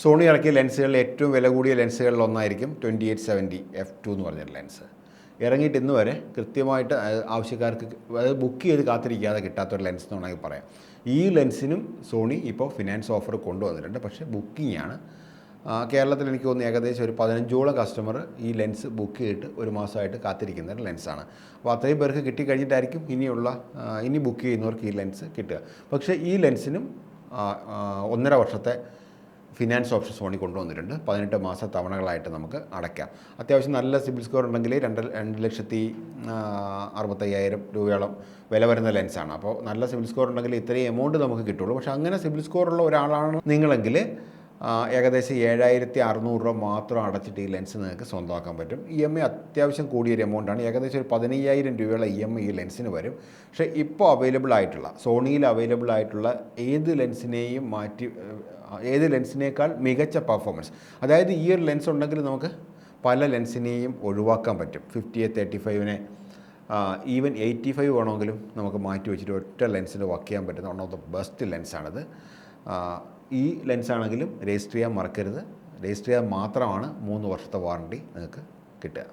Sony ഇറക്കിയ ലെൻസുകളിൽ ഏറ്റവും വില കൂടിയ ലെൻസുകളിൽ ഒന്നായിരിക്കും 2870 f2 എന്ന് പറഞ്ഞൊരു ലെൻസ്. ഇറങ്ങിയിട്ട് ഇന്ന് വരെ കൃത്യമായിട്ട് ആവശ്യക്കാർക്ക് അതായത് ബുക്ക് ചെയ്ത് കാത്തിരിക്കാതെ കിട്ടാത്തൊരു ലെൻസ് എന്ന് വേണമെങ്കിൽ പറയാം. ഈ ലെൻസിനും സോണി ഇപ്പോൾ ഫിനാൻസ് ഓഫർ കൊണ്ടുവന്നിട്ടുണ്ട്. പക്ഷേ ബുക്കിംഗ് ആണ്. കേരളത്തിൽ എനിക്ക് തോന്നുന്നു ഏകദേശം ഒരു 15ഓളം കസ്റ്റമർ ഈ ലെൻസ് ബുക്ക് ചെയ്തിട്ട് ഒരു മാസമായിട്ട് കാത്തിരിക്കുന്ന ഒരു ലെൻസാണ്. അപ്പോൾ അത്രയും പേർക്ക് കിട്ടിക്കഴിഞ്ഞിട്ടായിരിക്കും ഇനി ബുക്ക് ചെയ്യുന്നവർക്ക് ഈ ലെൻസ് കിട്ടുക. പക്ഷേ ഈ ലെൻസിനും 1.5 വർഷത്തെ ഫിനാൻസ് ഓപ്ഷൻ സോണി കൊണ്ടുവന്നിട്ടുണ്ട്. 18 മാസ തവണകളായിട്ട് നമുക്ക് അടയ്ക്കാം. അത്യാവശ്യം നല്ല സിബിൽ സ്കോർ ഉണ്ടെങ്കിൽ 2,65,000 രൂപയോളം വില വരുന്ന ലെൻസാണ്. അപ്പോൾ നല്ല സിബിൽ സ്കോർ ഉണ്ടെങ്കിൽ ഇത്രയും എമൗണ്ട് നമുക്ക് കിട്ടുള്ളൂ. പക്ഷേ അങ്ങനെ സിബിൽ സ്കോറുള്ള ഒരാളാണ് നിങ്ങളെങ്കിൽ ഏകദേശം 7,600 രൂപ മാത്രം അടച്ചിട്ട് ഈ ലെൻസ് നിങ്ങൾക്ക് സ്വന്തമാക്കാൻ പറ്റും. EMI അത്യാവശ്യം കൂടിയൊരു എമൗണ്ടാണ്. ഏകദേശം ഒരു 15,000 രൂപയുള്ള EMI ഈ ലെൻസിന് വരും. പക്ഷേ ഇപ്പോൾ സോണിയിൽ അവൈലബിൾ ആയിട്ടുള്ള ഏത് ലെൻസിനേക്കാൾ മികച്ച പെർഫോമൻസ്, അതായത് ഈ ഒരു ലെൻസ് ഉണ്ടെങ്കിൽ നമുക്ക് പല ലെൻസിനെയും ഒഴിവാക്കാൻ പറ്റും. 50-35 ഈവൻ 85 വേണമെങ്കിലും നമുക്ക് മാറ്റി വെച്ചിട്ട് ഒറ്റ ലെൻസിന് വർക്ക് ചെയ്യാൻ പറ്റുന്ന വൺ ഓഫ് ദ ബെസ്റ്റ് ലെൻസാണിത്. ഈ ലെൻസാണെങ്കിലും രജിസ്റ്റർ ചെയ്യാൻ മറക്കരുത്. രജിസ്റ്റർ ചെയ്യാൻ മാത്രമാണ് 3 വർഷത്തെ വാറണ്ടി നിങ്ങൾക്ക് കിട്ടുക.